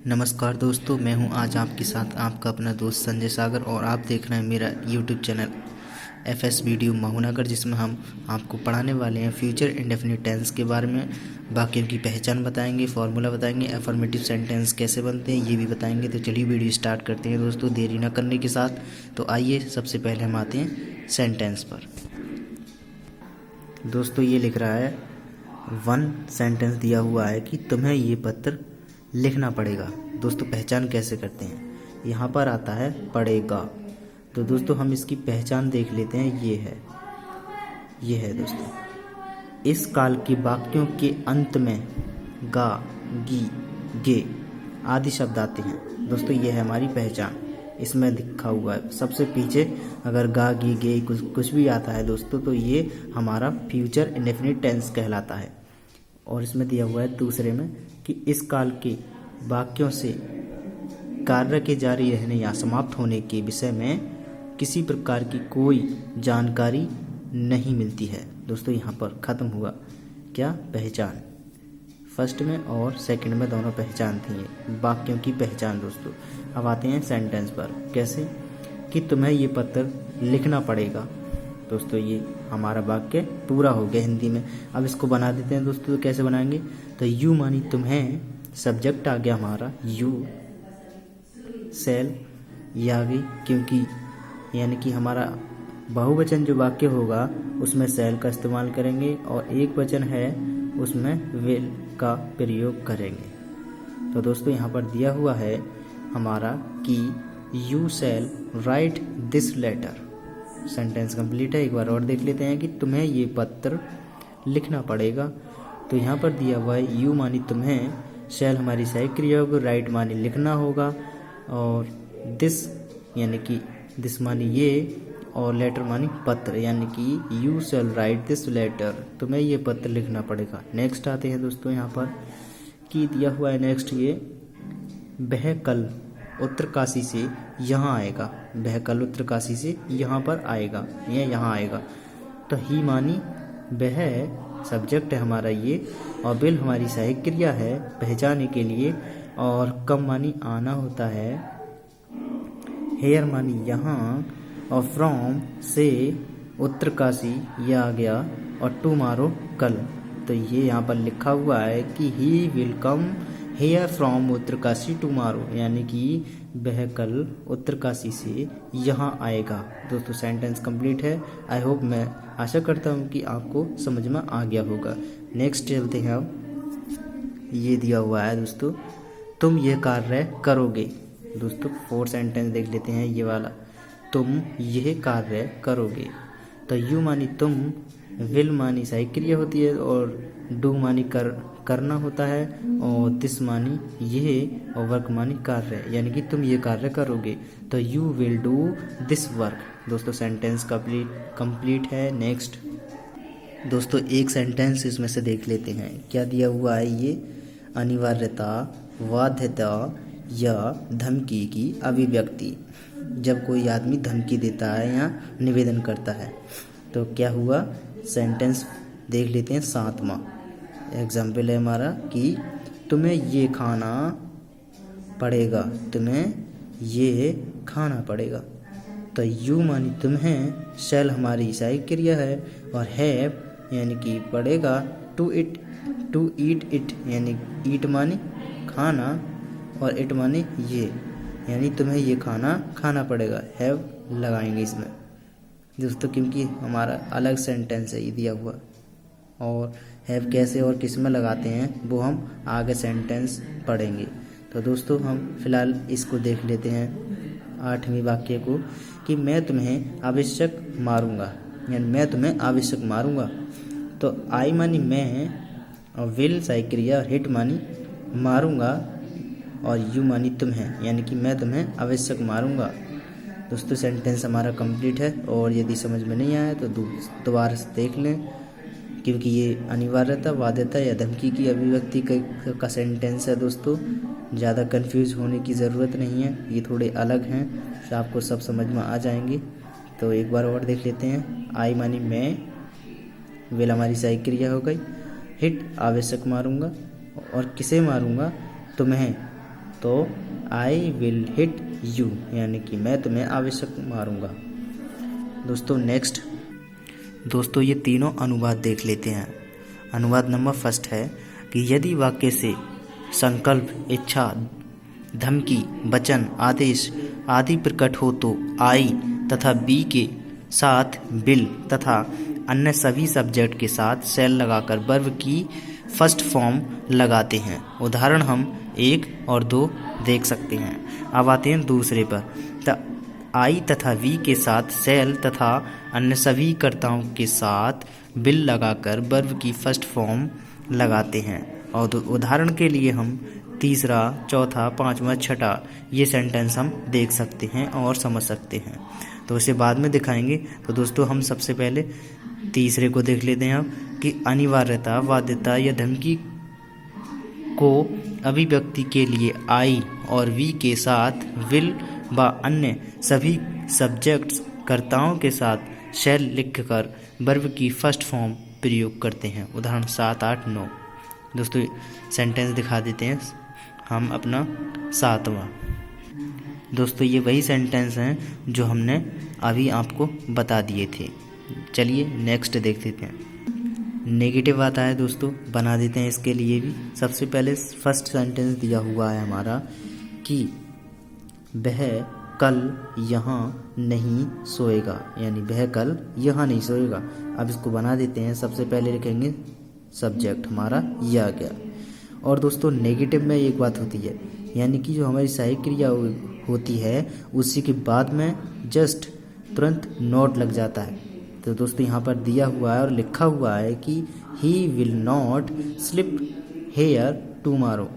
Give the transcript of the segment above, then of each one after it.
नमस्कार दोस्तों, मैं हूं आज आपके साथ आपका अपना दोस्त संजय सागर और आप देख रहे हैं मेरा यूट्यूब चैनल एफएस वीडियो महूनगर, जिसमें हम आपको पढ़ाने वाले हैं फ्यूचर इंडेफिनिट टेंस के बारे में। वाक्यों की पहचान बताएंगे, फॉर्मूला बताएंगे, अफर्मेटिव सेंटेंस कैसे बनते हैं ये भी बताएंगे। तो चलिए वीडियो स्टार्ट करते हैं दोस्तों, देरी न करने के साथ। तो आइए सबसे पहले हम आते हैं सेंटेंस पर। दोस्तों ये लिख रहा है, वन सेंटेंस दिया हुआ है कि तुम्हें ये पत्र लिखना पड़ेगा। दोस्तों पहचान कैसे करते हैं, यहाँ पर आता है पड़ेगा। तो दोस्तों हम इसकी पहचान देख लेते हैं। ये है दोस्तों, इस काल के वाक्यों के अंत में गा, गी, गे आदि शब्द आते हैं। दोस्तों ये है हमारी पहचान, इसमें लिखा हुआ है। सबसे पीछे अगर गा, गी, गे कुछ भी आता है दोस्तों, तो ये हमारा फ्यूचर इंडेफिनिट टेंस कहलाता है। और इसमें दिया हुआ है दूसरे में कि इस काल के वाक्यों से कार्य के जारी रहने या समाप्त होने के विषय में किसी प्रकार की कोई जानकारी नहीं मिलती है। दोस्तों यहाँ पर ख़त्म हुआ क्या, पहचान। फर्स्ट में और सेकंड में दोनों पहचान थी, ये वाक्यों की पहचान। दोस्तों अब आते हैं सेंटेंस पर। कैसे कि तुम्हें ये पत्र लिखना पड़ेगा। दोस्तों ये हमारा वाक्य पूरा हो गया हिंदी में। अब इसको बना देते हैं दोस्तों। तो कैसे बनाएंगे, तो यू मानी तुम्हें, सब्जेक्ट आ गया हमारा यू, सेल ये आ गई, क्योंकि यानी कि हमारा बहुवचन जो वाक्य होगा उसमें सेल का इस्तेमाल करेंगे और एक वचन है उसमें विल का प्रयोग करेंगे। तो दोस्तों यहाँ पर दिया हुआ है हमारा कि you shall write this letter. Sentence complete है। एक बार और देख लेते हैं कि तुम्हें ये पत्र लिखना पड़ेगा। तो यहाँ पर दिया हुआ है यू मानी तुम्हें, शैल हमारी सहायक क्रिया होगी, राइट मानी लिखना होगा, और दिस यानी कि दिस मानी ये, और लेटर मानी पत्र, यानी कि you shall write this letter, तुम्हें ये पत्र लिखना पड़ेगा। नेक्स्ट आते हैं दोस्तों यहाँ पर कि दिया हुआ है नेक्स्ट ये, वह कल उत्तरकाशी से यहाँ आएगा। वह कल उत्तरकाशी से यहाँ पर आएगा, ये यहाँ आएगा। तो ही मानी वह सब्जेक्ट है हमारा ये, और विल हमारी सहायक क्रिया है पहचाने के लिए, और कम मानी आना होता है, हेयर मानी यहाँ, और फ्रॉम से उत्तरकाशी ये आ गया, और टुमारो कल। तो ये यहाँ पर लिखा हुआ है कि he will come here from Uttarkashi tomorrow, यानी कि वह कल उत्तरकाशी से यहाँ आएगा। दोस्तों सेंटेंस कंप्लीट है। आई होप, मैं आशा करता हूँ कि आपको समझ में आ गया होगा। नेक्स्ट चलते हैं। अब ये दिया हुआ है दोस्तों, तुम ये कार्य करोगे। दोस्तों 4 सेंटेंस देख लेते हैं। ये वाला, तुम यह कार्य करोगे। तो यू मानी तुम, विल मानी सहायक क्रिया होती है, और डू मानी करना होता है, और दिस मानी यह, और वर्क मानी कार्य, यानी कि तुम ये कार्य करोगे। तो you will do this work. दोस्तों सेंटेंस कंप्लीट है। नेक्स्ट दोस्तों एक सेंटेंस इसमें से देख लेते हैं। क्या दिया हुआ है ये, अनिवार्यता, बाध्यता या धमकी की अभिव्यक्ति। जब कोई आदमी धमकी देता है या निवेदन करता है तो क्या हुआ, सेंटेंस देख लेते हैं। 7वां एग्जाम्पल है हमारा कि तुम्हें ये खाना पड़ेगा। तुम्हें ये खाना पड़ेगा। तो यू मानी तुम्हें, शैल हमारी सहायक क्रिया है, और हैव यानी कि पड़ेगा, टू ईट इट यानी ईट मानी खाना, और इट मानी ये, यानी तुम्हें ये खाना पड़ेगा। हैव लगाएंगे इसमें दोस्तों, क्योंकि हमारा अलग सेंटेंस है ये दिया हुआ, और हैव कैसे और किस में लगाते हैं वो हम आगे सेंटेंस पढ़ेंगे। तो दोस्तों हम फिलहाल इसको देख लेते हैं 8वें वाक्य को कि मैं तुम्हें आवश्यक मारूंगा, यानी मैं तुम्हें आवश्यक मारूंगा। तो आई मानी मैं, और विल सहायक क्रिया, हिट मानी मारूंगा, और यू मानी तुम्हें, यानी कि मैं तुम्हें आवश्यक मारूंगा। दोस्तों सेंटेंस हमारा कंप्लीट है, और यदि समझ में नहीं आया तो दोबारा से देख लें, क्योंकि ये अनिवार्यता, बाध्यता या धमकी की अभिव्यक्ति का सेंटेंस है। दोस्तों ज़्यादा कंफ्यूज होने की ज़रूरत नहीं है, ये थोड़े अलग हैं, तो आपको सब समझ में आ जाएंगे। तो एक बार और देख लेते हैं। आई मानी मैं, विल हमारी सहायक क्रिया हो गई, हिट आवश्यक मारूंगा, और किसे मारूंगा, तुम्हें। तो आई विल हिट यू, यानी कि मैं तुम्हें आवश्यक मारूंगा। दोस्तों नेक्स्ट, दोस्तों ये तीनों अनुवाद देख लेते हैं। अनुवाद नंबर फर्स्ट है कि यदि वाक्य से संकल्प, इच्छा, धमकी, वचन, आदेश आदि प्रकट हो तो आई तथा बी के साथ विल तथा अन्य सभी सब्जेक्ट के साथ सेल लगाकर वर्ब की फर्स्ट फॉर्म लगाते हैं। उदाहरण हम 1 और 2 देख सकते हैं। अब आते हैं दूसरे पर। आई तथा वी के साथ सेल तथा अन्य सभी कर्ताओं के साथ विल लगाकर वर्ब की फर्स्ट फॉर्म लगाते हैं। और उदाहरण के लिए हम तीसरा, चौथा, पांचवा, छठा ये सेंटेंस हम देख सकते हैं और समझ सकते हैं, तो इसे बाद में दिखाएंगे। तो दोस्तों हम सबसे पहले तीसरे को देख लेते हैं कि अनिवार्यता, बाध्यता या धमकी को अभिव्यक्ति के लिए आई और वी के साथ विल व अन्य सभी सब्जेक्ट्स कर्ताओं के साथ शेल लिखकर वर्ब की फर्स्ट फॉर्म प्रयोग करते हैं। उदाहरण 7, 8, 9। दोस्तों सेंटेंस दिखा देते हैं हम अपना 7वां। दोस्तों ये वही सेंटेंस हैं जो हमने अभी आपको बता दिए थे। चलिए नेक्स्ट देख लेते हैं। नेगेटिव आता है दोस्तों, बना देते हैं इसके लिए भी। सबसे पहले फर्स्ट सेंटेंस दिया हुआ है हमारा कि वह कल यहाँ नहीं सोएगा, यानी वह कल यहाँ नहीं सोएगा। अब इसको बना देते हैं। सबसे पहले लिखेंगे सब्जेक्ट, हमारा ये आ गया। और दोस्तों नेगेटिव में एक बात होती है, यानी कि जो हमारी सहायक क्रिया होती है उसी के बाद में जस्ट तुरंत नॉट लग जाता है। तो दोस्तों यहाँ पर दिया हुआ है और लिखा हुआ है कि he will not sleep here tomorrow.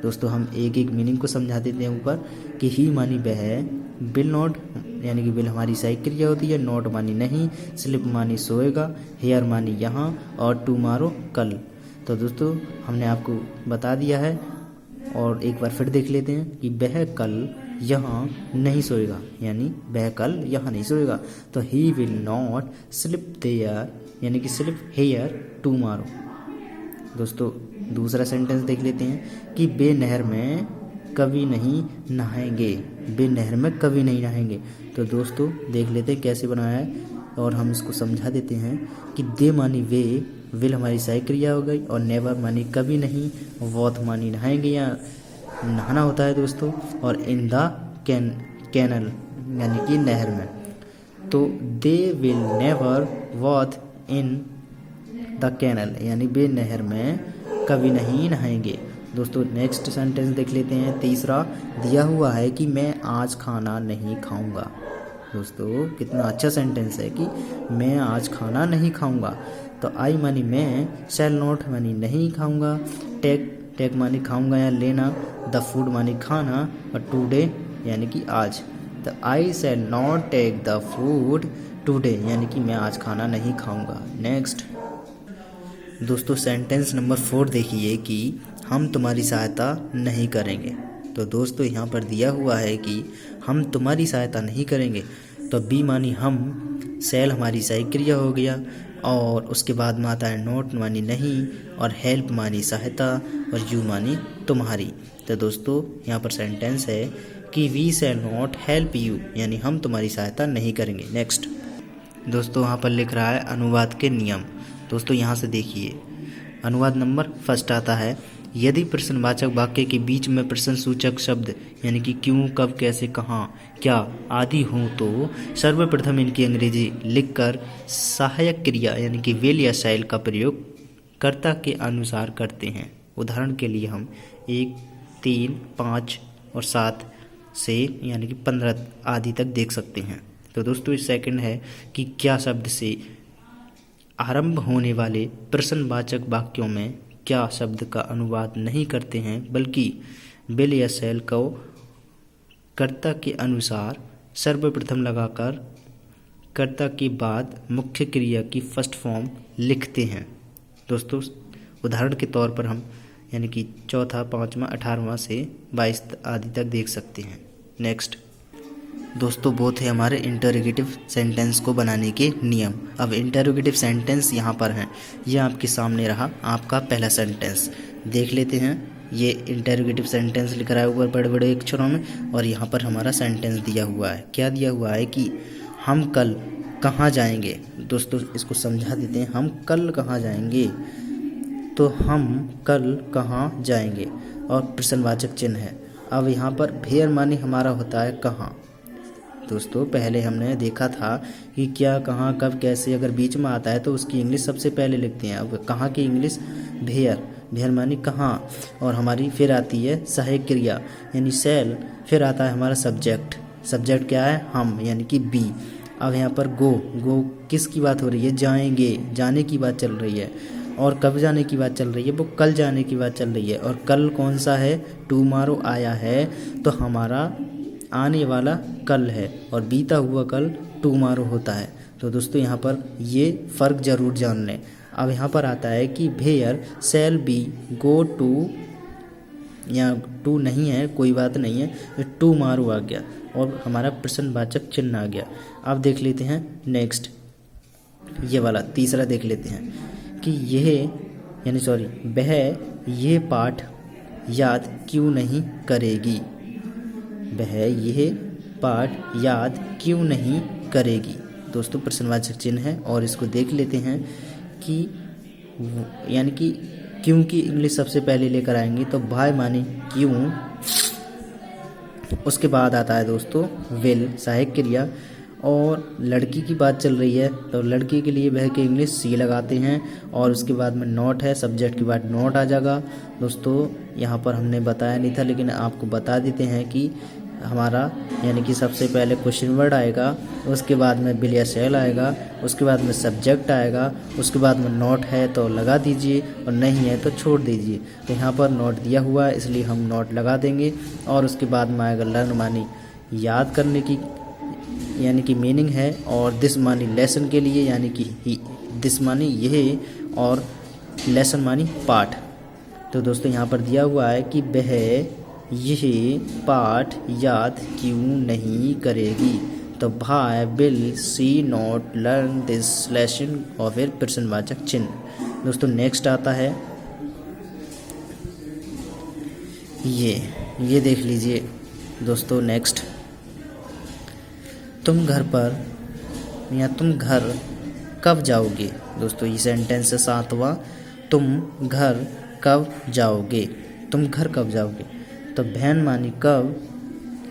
दोस्तों हम एक एक मीनिंग को समझा देते हैं ऊपर कि ही मानी वह, विल नॉट यानी कि विल हमारी सहायक क्रिया होती है, नॉट मानी नहीं, स्लिप मानी सोएगा, हेयर मानी यहाँ और टुमारो कल। तो दोस्तों हमने आपको बता दिया है और एक बार फिर देख लेते हैं कि वह कल यहाँ नहीं सोएगा, यानी वह कल यहाँ नहीं सोएगा। तो he will not sleep there, यानी कि स्लिप हेयर टुमारो। दोस्तों दूसरा सेंटेंस देख लेते हैं कि वे नहर में कभी नहीं नहाएंगे। वे नहर में कभी नहीं नहाएंगे। तो दोस्तों देख लेते हैं कैसे बनाया है और हम इसको समझा देते हैं कि दे मानी वे, विल हमारी सहायक क्रिया हो गई और नेवर मानी कभी नहीं, वॉथ मानी नहाएंगे या नहाना होता है दोस्तों, और इन द कैनल यानी कि नहर में। तो they will never bathe in the canal, यानी वे नहर में कभी नहीं नहाएंगे। दोस्तों नेक्स्ट सेंटेंस देख लेते हैं। तीसरा दिया हुआ है कि मैं आज खाना नहीं खाऊंगा। दोस्तों कितना अच्छा सेंटेंस है कि मैं आज खाना नहीं खाऊंगा। तो आई मानी मैं, शैल नॉट मानी नहीं खाऊंगा, टेक मानी खाऊंगा या लेना, द फूड मानी खाना और टुडे यानी कि आज। तो I shall not take the food today, यानी कि मैं आज खाना नहीं खाऊंगा। नेक्स्ट दोस्तों सेंटेंस नंबर 4 देखिए कि हम तुम्हारी सहायता नहीं करेंगे। तो दोस्तों यहाँ पर दिया हुआ है कि हम तुम्हारी सहायता नहीं करेंगे। तो बी मानी हम, सेल हमारी सहायक क्रिया हो गया और उसके बाद में आता है नॉट मानी नहीं और हेल्प मानी सहायता और यू मानी तुम्हारी। तो दोस्तों यहाँ पर सेंटेंस है कि we shall not help you, यानी हम तुम्हारी सहायता नहीं करेंगे। नेक्स्ट दोस्तों यहाँ पर लिख रहा है अनुवाद के नियम। दोस्तों यहाँ से देखिए अनुवाद नंबर फर्स्ट आता है, यदि प्रश्नवाचक वाक्य के बीच में प्रश्नसूचक शब्द यानी कि क्यों, कब, कैसे, कहाँ, क्या आदि हों तो सर्वप्रथम इनकी अंग्रेजी लिखकर सहायक क्रिया यानी कि विल या शैल का प्रयोग कर्ता के अनुसार करते हैं। उदाहरण के लिए हम 1, 3, 5 और 7 से यानी कि 15 आदि तक देख सकते हैं। तो दोस्तों इस सेकंड है कि क्या शब्द से आरंभ होने वाले प्रश्नवाचक वाक्यों में क्या शब्द का अनुवाद नहीं करते हैं, बल्कि विल या शैल को कर्ता के अनुसार सर्वप्रथम लगाकर कर्ता के बाद मुख्य क्रिया की फर्स्ट फॉर्म लिखते हैं। दोस्तों उदाहरण के तौर पर हम यानी कि चौथा, 5वां, 18वां से 22 आदि तक देख सकते हैं। नेक्स्ट दोस्तों वो थे हमारे इंटरोगेटिव सेंटेंस को बनाने के नियम। अब इंटरोगेटिव सेंटेंस यहाँ पर हैं। यह आपके सामने रहा आपका पहला सेंटेंस, देख लेते हैं। ये इंटरोगेटिव सेंटेंस लिख रहा है ऊपर बड़े बड़े अक्षरों में, और यहाँ पर हमारा सेंटेंस दिया हुआ है। क्या दिया हुआ है कि हम कल कहाँ जाएंगे। दोस्तों इसको समझा देते हैं, हम कल कहाँ जाएंगे, तो हम कल कहाँ जाएंगे और प्रश्नवाचक चिन्ह है। अब यहाँ पर वेयर मानी हमारा होता है कहाँ। दोस्तों पहले हमने देखा था कि क्या, कहाँ, कब, कैसे अगर बीच में आता है तो उसकी इंग्लिश सबसे पहले लिखते हैं। अब कहाँ की इंग्लिश वेयर, वेयर मानी कहाँ, और हमारी फिर आती है सहायक क्रिया यानी सेल, फिर आता है हमारा सब्जेक्ट। सब्जेक्ट क्या है, हम यानी कि बी। अब यहाँ पर गो, गो किस की बात हो रही है, जाएंगे, जाने की बात चल रही है। और कब जाने की बात चल रही है, वो कल जाने की बात चल रही है। और कल कौन सा है, टुमारो आया है, तो हमारा आने वाला कल है, और बीता हुआ कल टुमारो होता है। तो दोस्तों यहाँ पर ये फ़र्क ज़रूर जान लें। अब यहाँ पर आता है कि where shall be go to, या टू नहीं है कोई बात नहीं है, टुमारो आ गया और हमारा प्रश्नवाचक चिन्ह आ गया। अब देख लेते हैं नेक्स्ट, ये वाला तीसरा देख लेते हैं कि यह यानी सॉरी वह ये पाठ याद क्यों नहीं करेगी। वह यह पाठ याद क्यों नहीं करेगी। दोस्तों प्रश्नवाचक चिन्ह है, और इसको देख लेते हैं कि यानी कि क्यों की इंग्लिश सबसे पहले लेकर आएंगे, तो भाई माने क्यों। उसके बाद आता है दोस्तों विल, सहायक क्रिया, और लड़की की बात चल रही है तो लड़की के लिए वह के इंग्लिश सी लगाते हैं, और उसके बाद में नॉट है, सब्जेक्ट के बाद नॉट आ जाएगा। दोस्तों यहाँ पर हमने बताया नहीं था लेकिन आपको बता देते हैं कि हमारा यानी कि सबसे पहले क्वेश्चन वर्ड आएगा, उसके बाद में विल या शैल आएगा, उसके बाद में सब्जेक्ट आएगा, उसके बाद में नॉट है तो लगा दीजिए और नहीं है तो छोड़ दीजिए। तो यहाँ पर नॉट दिया हुआ है इसलिए हम नॉट लगा देंगे, और उसके बाद में आएगा लर्न मानी याद करने की यानी कि मीनिंग है, और दिस मानी लेसन के लिए यानी कि दिस मानी यह, और लेसन मानी पाठ। तो दोस्तों यहाँ पर दिया हुआ है कि वह यह पाठ याद क्यों नहीं करेगी, तो भाई will see not learn this lesson, और फिर प्रश्नवाचक चिन्ह। दोस्तों नेक्स्ट आता है ये देख लीजिए दोस्तों नेक्स्ट, तुम घर पर या तुम घर कब जाओगे। दोस्तों ये सेंटेंस है 7वां, तुम घर कब जाओगे, तुम घर कब जाओगे। तो वैन मानी कब,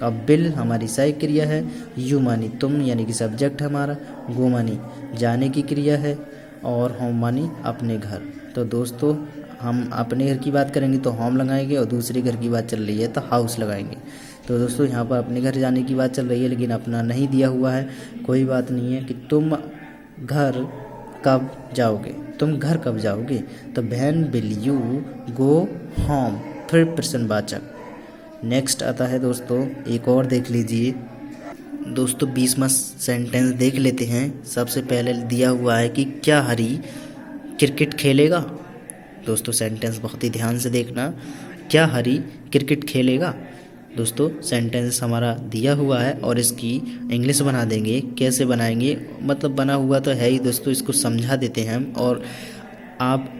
अब विल हमारी सहायक क्रिया है, यू मानी तुम यानी कि सब्जेक्ट हमारा, गो मानी जाने की क्रिया है, और होम मानी अपने घर। तो दोस्तों हम अपने घर की बात करेंगे तो होम लगाएंगे, और दूसरे घर की बात चल रही है तो हाउस लगाएंगे। तो दोस्तों यहाँ पर अपने घर जाने की बात चल रही है लेकिन अपना नहीं दिया हुआ है, कोई बात नहीं है कि तुम घर कब जाओगे, तुम घर कब जाओगे। तो when will you go home, फिर प्रश्नवाचक। नेक्स्ट आता है दोस्तों एक और देख लीजिए दोस्तों 20वां सेंटेंस देख लेते हैं। सबसे पहले दिया हुआ है कि क्या हरी क्रिकेट खेलेगा। दोस्तों सेंटेंस बहुत ही ध्यान से देखना, क्या हरी क्रिकेट खेलेगा। दोस्तों सेंटेंस हमारा दिया हुआ है और इसकी इंग्लिश बना देंगे। कैसे बनाएंगे, मतलब बना हुआ तो है ही दोस्तों, इसको समझा देते हैं हम, और आप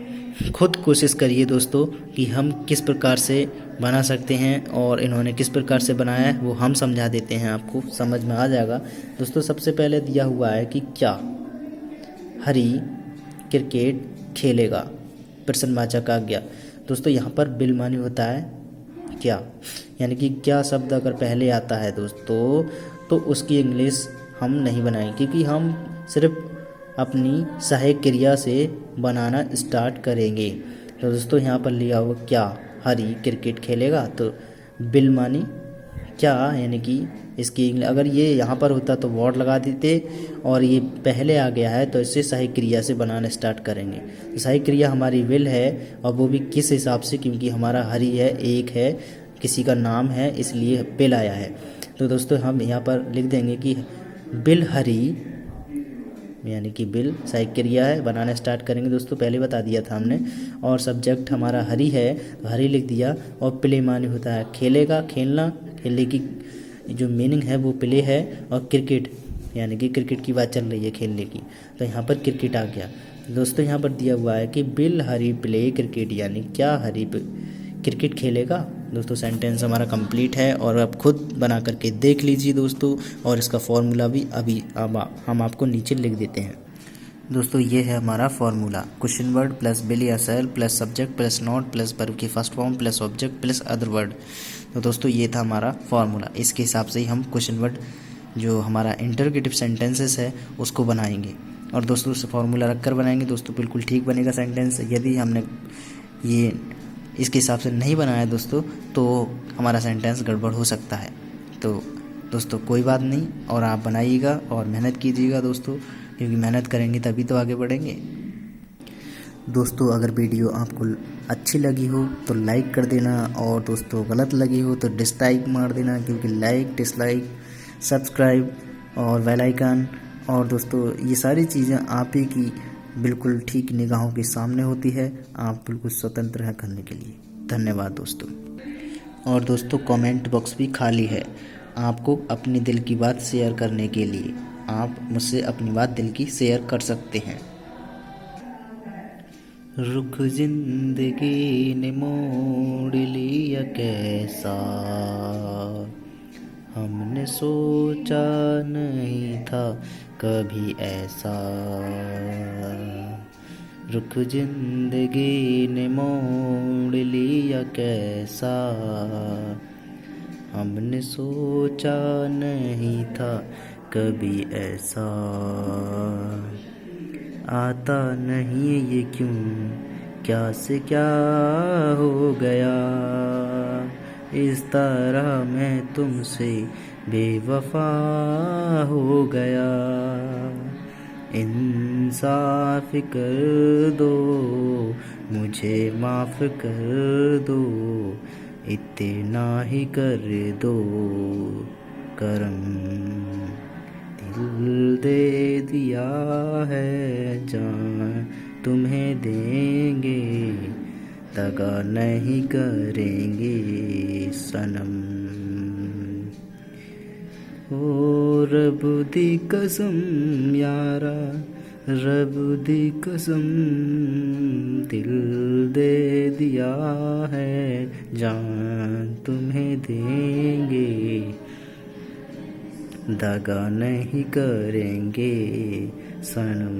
खुद कोशिश करिए दोस्तों कि हम किस प्रकार से बना सकते हैं, और इन्होंने किस प्रकार से बनाया है वो हम समझा देते हैं, आपको समझ में आ जाएगा। दोस्तों सबसे पहले दिया हुआ है कि क्या हरी क्रिकेट खेलेगा, प्रश्नवाचक आ गया। दोस्तों यहाँ पर बिल मानी होता है क्या, यानी कि क्या शब्द अगर पहले आता है दोस्तों तो उसकी इंग्लिश हम नहीं बनाएंगे, क्योंकि हम सिर्फ अपनी सहायक क्रिया से बनाना स्टार्ट करेंगे। तो दोस्तों यहाँ पर लिया हुआ क्या हरी क्रिकेट खेलेगा, तो बिल मानी क्या, यानी कि इसकी अगर ये यहाँ पर होता तो वर्ड लगा देते, और ये पहले आ गया है तो इसे सहायक क्रिया से बनाना स्टार्ट करेंगे। तो सहायक क्रिया हमारी विल है, और वो भी किस हिसाब से, क्योंकि हमारा हरी है, एक है, किसी का नाम है, इसलिए बिल आया है। तो दोस्तों हम यहाँ पर लिख देंगे कि बिल हरी, यानी कि बिल सहायक क्रिया है, बनाना स्टार्ट करेंगे। दोस्तों पहले बता दिया था हमने, और सब्जेक्ट हमारा हरी है तो हरी लिख दिया, और प्ले मानी होता है खेलेगा, खेलना, खेलने की जो मीनिंग है वो प्ले है, और क्रिकेट यानी कि क्रिकेट की बात चल रही है खेलने की, तो यहाँ पर क्रिकेट आ गया। दोस्तों यहाँ पर दिया हुआ है कि बिल हरी प्ले क्रिकेट, यानी क्या हरी क्रिकेट खेलेगा। दोस्तों सेंटेंस हमारा कंप्लीट है और आप खुद बना करके देख लीजिए दोस्तों, और इसका फॉर्मूला भी अभी अब हम आपको नीचे लिख देते हैं। दोस्तों ये है हमारा formula, question word plus will या shall plus subject plus not plus verb की first form plus object plus other word. तो दोस्तों ये था हमारा फॉर्मूला। इसके हिसाब से ही हम क्वेश्चन वर्ड जो हमारा इंटरोगेटिव सेंटेंसेस है उसको बनाएंगे, और दोस्तों उसे फॉर्मूला रख कर बनाएंगे दोस्तों, बिल्कुल ठीक बनेगा सेंटेंस। यदि हमने ये इसके हिसाब से नहीं बनाया दोस्तों तो हमारा सेंटेंस गड़बड़ हो सकता है। तो दोस्तों कोई बात नहीं, और आप बनाइएगा और मेहनत कीजिएगा दोस्तों, क्योंकि मेहनत करेंगे तभी तो आगे बढ़ेंगे। दोस्तों अगर वीडियो आपको अच्छी लगी हो तो लाइक कर देना, और दोस्तों गलत लगी हो तो डिसलाइक मार देना, क्योंकि लाइक डिसलाइक सब्सक्राइब और बेल आइकन और दोस्तों ये सारी चीज़ें आप ही की बिल्कुल ठीक निगाहों के सामने होती है। आप बिल्कुल स्वतंत्र हैं करने के लिए। धन्यवाद दोस्तों। और दोस्तों कमेंट बॉक्स भी खाली है आपको अपनी दिल की बात शेयर करने के लिए। आप मुझसे अपनी बात दिल की शेयर कर सकते हैं। रुख जिंदगी ने मोड़ लिया कैसा, हमने सोचा नहीं था कभी ऐसा। रुख जिंदगी ने मोड़ लिया कैसा, हमने सोचा नहीं था कभी ऐसा। आता नहीं ये क्यों, क्या से क्या हो गया, इस तरह मैं तुमसे बेवफा हो गया। इंसाफ कर दो, मुझे माफ़ कर दो, इतना ही कर दो करम। दिल दे दिया है जान तुम्हें देंगे, दगा नहीं करेंगे सनम। ओ रब दी कसम यारा, रब दी कसम, दिल दे दिया है जान तुम्हें देंगे, दगा नहीं करेंगे सनम।